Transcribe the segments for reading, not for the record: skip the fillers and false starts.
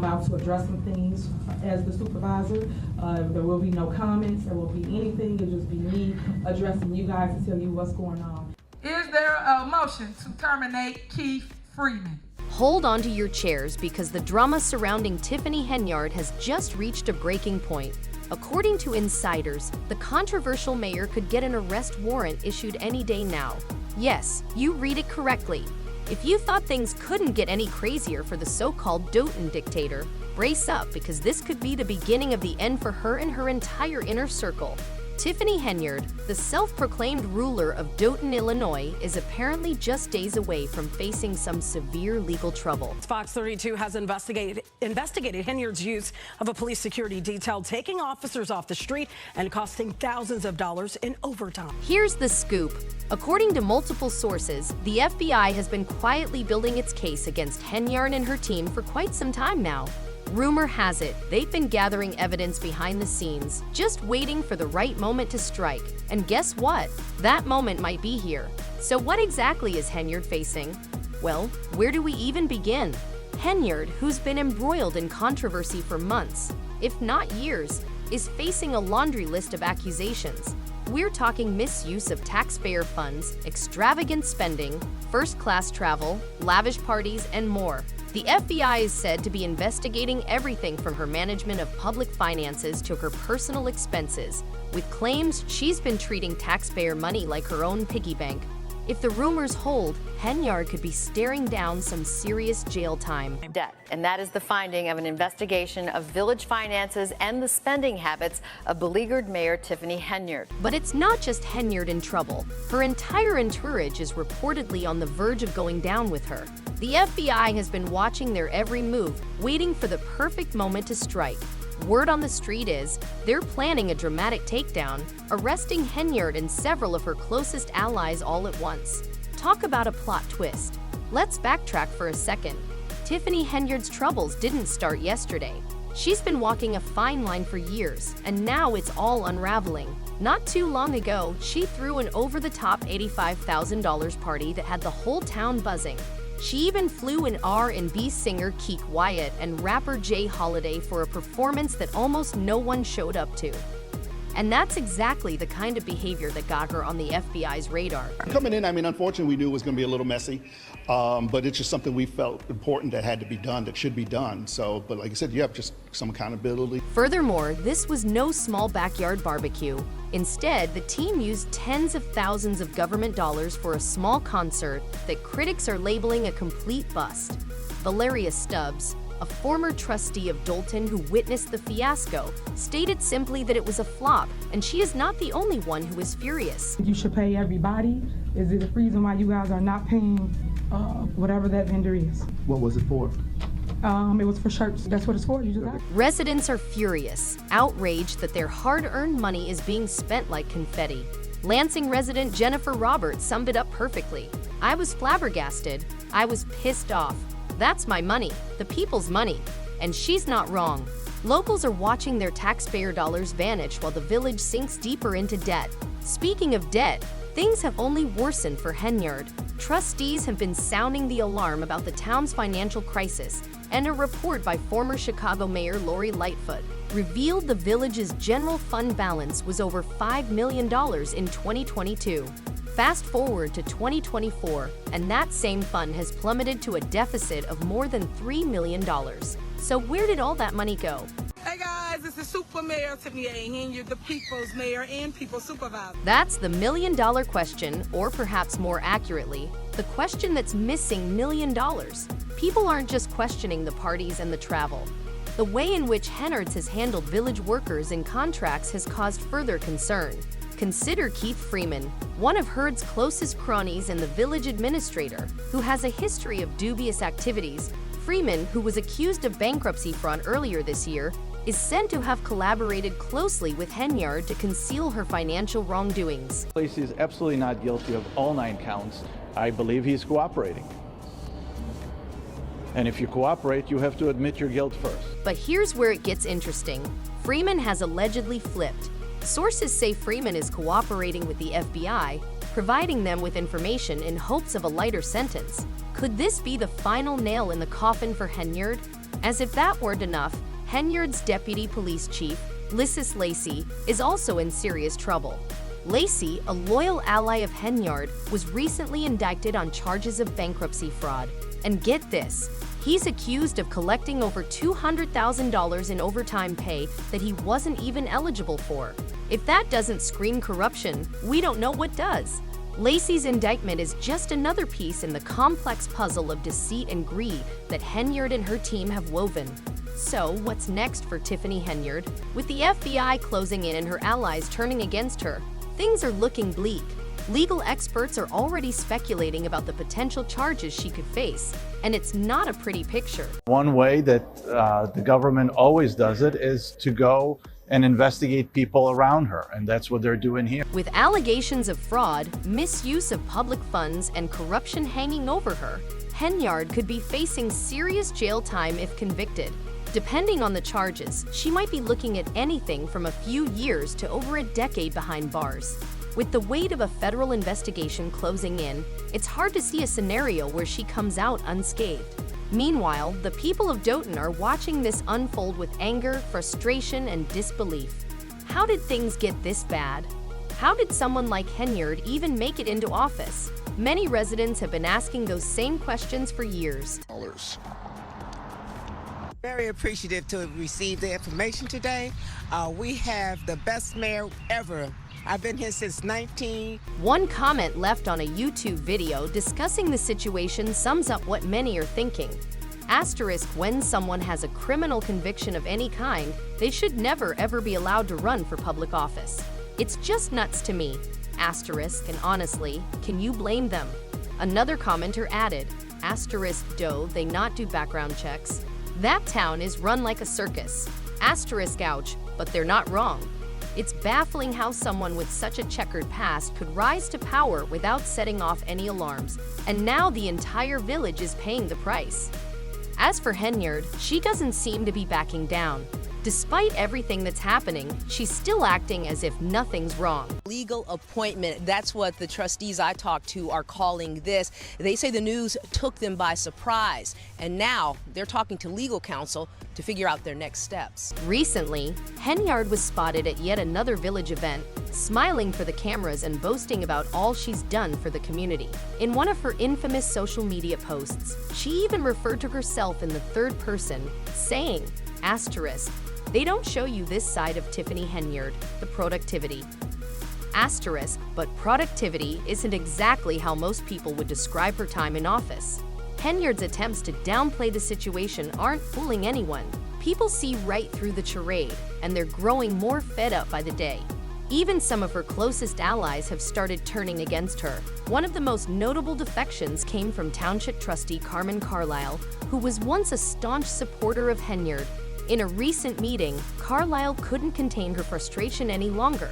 I'm about to address some things as the supervisor. There will be no comments, there won't be anything, it'll just be me addressing you guys to tell you what's going on. Is there a motion to terminate Keith Freeman? Hold on to your chairs because the drama surrounding Tiffany Henyard has just reached a breaking point. According to insiders, the controversial mayor could get an arrest warrant issued any day now. Yes, you read it correctly. If you thought things couldn't get any crazier for the so-called Dolton dictator, brace up because this could be the beginning of the end for her and her entire inner circle. Tiffany Henyard, the self-proclaimed ruler of Dolton, Illinois, is apparently just days away from facing some severe legal trouble. Fox 32 has investigated Henyard's use of a police security detail, taking officers off the street and costing thousands of dollars in overtime. Here's the scoop. According to multiple sources, the FBI has been quietly building its case against Henyard and her team for quite some time now. Rumor has it, they've been gathering evidence behind the scenes, just waiting for the right moment to strike. And guess what? That moment might be here. So what exactly is Henyard facing? Well, where do we even begin? Henyard, who's been embroiled in controversy for months, if not years, is facing a laundry list of accusations. We're talking misuse of taxpayer funds, extravagant spending, first-class travel, lavish parties, and more. The FBI is said to be investigating everything from her management of public finances to her personal expenses, with claims she's been treating taxpayer money like her own piggy bank. If the rumors hold, Henyard could be staring down some serious jail time. Debt, and that is the finding of an investigation of village finances and the spending habits of beleaguered Mayor Tiffany Henyard. But it's not just Henyard in trouble. Her entire entourage is reportedly on the verge of going down with her. The FBI has been watching their every move, waiting for the perfect moment to strike. Word on the street is they're planning a dramatic takedown, arresting Henyard and several of her closest allies all at once. Talk about a plot twist. Let's backtrack for a second. Tiffany Henyard's troubles didn't start yesterday. She's been walking a fine line for years, and now it's all unraveling. Not too long ago, she threw an over-the-top $85,000 party that had the whole town buzzing. She even flew in R&B singer Keith Wyatt and rapper Jay Holiday for a performance that almost no one showed up to. And that's exactly the kind of behavior that got her on the FBI's radar. Coming in, unfortunately, we knew it was going to be a little messy, but it's just something we felt important that had to be done, that should be done. So, but like I said, you have just some accountability. Furthermore, this was no small backyard barbecue. Instead, the team used tens of thousands of government dollars for a small concert that critics are labeling a complete bust. Valeria Stubbs, a former trustee of Dolton who witnessed the fiasco, stated simply that it was a flop, and she is not the only one who is furious. You should pay everybody. Is it a reason why you guys are not paying whatever that vendor is? What was it for? It was for shirts. That's what it's for. You just got it. Residents are furious, outraged that their hard-earned money is being spent like confetti. Lansing resident Jennifer Roberts summed it up perfectly. "I was flabbergasted. I was pissed off. That's my money, the people's money." And she's not wrong. Locals are watching their taxpayer dollars vanish while the village sinks deeper into debt. Speaking of debt, things have only worsened for Henyard. Trustees have been sounding the alarm about the town's financial crisis, and a report by former Chicago Mayor Lori Lightfoot revealed the village's general fund balance was over $5 million in 2022. Fast forward to 2024, and that same fund has plummeted to a deficit of more than $3 million. So where did all that money go? Hey guys, this is Super Mayor Tiffany Henyard, the People's Mayor and People's Supervisor. That's the million-dollar question, or perhaps more accurately, the question that's missing $1 million. People aren't just questioning the parties and the travel. The way in which Henyard has handled village workers and contracts has caused further concern. Consider Keith Freeman, one of Henyard's closest cronies and the village administrator, who has a history of dubious activities. Freeman, who was accused of bankruptcy fraud earlier this year, is said to have collaborated closely with Henyard to conceal her financial wrongdoings. Lacey is absolutely not guilty of all 9 counts. I believe he's cooperating. And if you cooperate, you have to admit your guilt first. But here's where it gets interesting. Freeman has allegedly flipped. Sources say Freeman is cooperating with the FBI, providing them with information in hopes of a lighter sentence. Could this be the final nail in the coffin for Henyard? As if that weren't enough, Henyard's deputy police chief, Lysis Lacey, is also in serious trouble. Lacey, a loyal ally of Henyard, was recently indicted on charges of bankruptcy fraud. And get this, he's accused of collecting over $200,000 in overtime pay that he wasn't even eligible for. If that doesn't scream corruption, we don't know what does. Lacey's indictment is just another piece in the complex puzzle of deceit and greed that Henyard and her team have woven. So, what's next for Tiffany Henyard? With the FBI closing in and her allies turning against her, things are looking bleak. Legal experts are already speculating about the potential charges she could face, and it's not a pretty picture. One way that the government always does it is to go and investigate people around her, and that's what they're doing here. With allegations of fraud, misuse of public funds, and corruption hanging over her, Henyard could be facing serious jail time if convicted. Depending on the charges, she might be looking at anything from a few years to over a decade behind bars. With the weight of a federal investigation closing in, it's hard to see a scenario where she comes out unscathed. Meanwhile, the people of Dolton are watching this unfold with anger, frustration, and disbelief. How did things get this bad? How did someone like Henyard even make it into office? Many residents have been asking those same questions for years. Very appreciative to receive the information today. We have the best mayor ever. I've been here since 19. One comment left on a YouTube video discussing the situation sums up what many are thinking. Asterisk, when someone has a criminal conviction of any kind, they should never ever be allowed to run for public office. It's just nuts to me. Asterisk, and honestly, can you blame them? Another commenter added, asterisk, do they not do background checks? That town is run like a circus. Asterisk, ouch, but they're not wrong. It's baffling how someone with such a checkered past could rise to power without setting off any alarms, and now the entire village is paying the price. As for Henyard, she doesn't seem to be backing down. Despite everything that's happening, she's still acting as if nothing's wrong. Legal appointment, that's what the trustees I talked to are calling this. They say the news took them by surprise, and now they're talking to legal counsel to figure out their next steps. Recently, Henyard was spotted at yet another village event, smiling for the cameras and boasting about all she's done for the community. In one of her infamous social media posts, she even referred to herself in the third person, saying, asterisk, they don't show you this side of Tiffany Henyard, the productivity. Asterisk, but productivity isn't exactly how most people would describe her time in office. Henyard's attempts to downplay the situation aren't fooling anyone. People see right through the charade, and they're growing more fed up by the day. Even some of her closest allies have started turning against her. One of the most notable defections came from Township Trustee Carmen Carlisle, who was once a staunch supporter of Henyard. In a recent meeting, Carlisle couldn't contain her frustration any longer.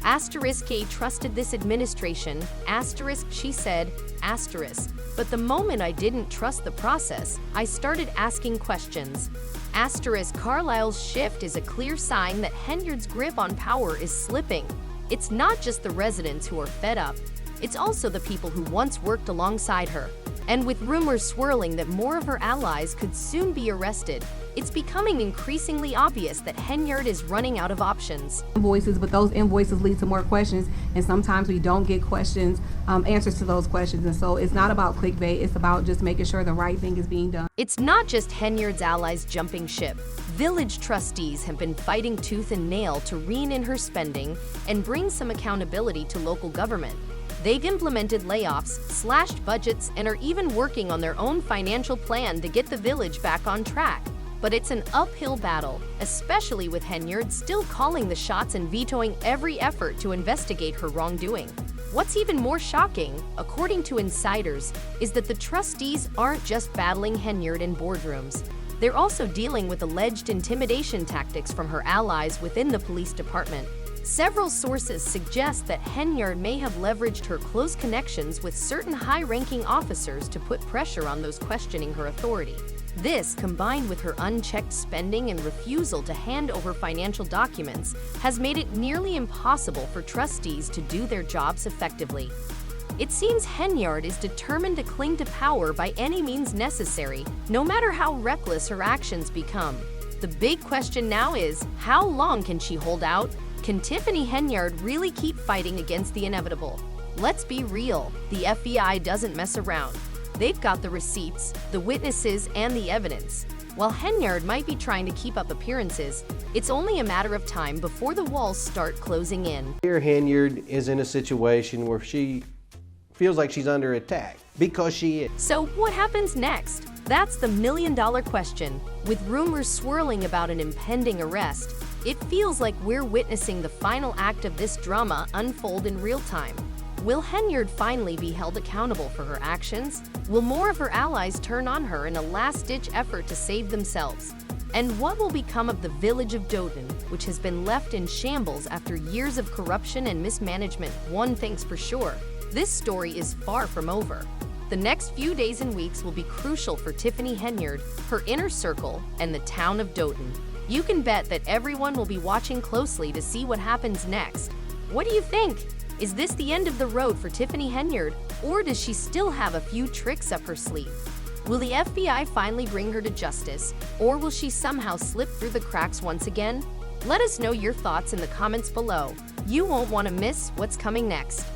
Asterisk, A trusted this administration, asterisk, she said, asterisk, but the moment I didn't trust the process, I started asking questions. Asterisk, Carlisle's shift is a clear sign that Henyard's grip on power is slipping. It's not just the residents who are fed up, it's also the people who once worked alongside her. And with rumors swirling that more of her allies could soon be arrested, it's becoming increasingly obvious that Henyard is running out of options. Invoices, but those invoices lead to more questions, and sometimes we don't get questions, answers to those questions. And so it's not about clickbait, it's about just making sure the right thing is being done. It's not just Henyard's allies jumping ship. Village trustees have been fighting tooth and nail to rein in her spending and bring some accountability to local government. They've implemented layoffs, slashed budgets, and are even working on their own financial plan to get the village back on track. But it's an uphill battle, especially with Henyard still calling the shots and vetoing every effort to investigate her wrongdoing. What's even more shocking, according to insiders, is that the trustees aren't just battling Henyard in boardrooms. They're also dealing with alleged intimidation tactics from her allies within the police department. Several sources suggest that Henyard may have leveraged her close connections with certain high-ranking officers to put pressure on those questioning her authority. This, combined with her unchecked spending and refusal to hand over financial documents, has made it nearly impossible for trustees to do their jobs effectively. It seems Henyard is determined to cling to power by any means necessary, no matter how reckless her actions become. The big question now is, how long can she hold out? Can Tiffany Henyard really keep fighting against the inevitable? Let's be real, the FBI doesn't mess around. They've got the receipts, the witnesses, and the evidence. While Henyard might be trying to keep up appearances, it's only a matter of time before the walls start closing in. Here, Henyard is in a situation where she feels like she's under attack, because she is. So what happens next? That's the million-dollar question. With rumors swirling about an impending arrest, it feels like we're witnessing the final act of this drama unfold in real time. Will Henyard finally be held accountable for her actions? Will more of her allies turn on her in a last-ditch effort to save themselves? And what will become of the village of Dolton, which has been left in shambles after years of corruption and mismanagement? One thing's for sure, this story is far from over. The next few days and weeks will be crucial for Tiffany Henyard, her inner circle, and the town of Dolton. You can bet that everyone will be watching closely to see what happens next. What do you think? Is this the end of the road for Tiffany Henyard, or does she still have a few tricks up her sleeve? Will the FBI finally bring her to justice, or will she somehow slip through the cracks once again? Let us know your thoughts in the comments below. You won't want to miss what's coming next.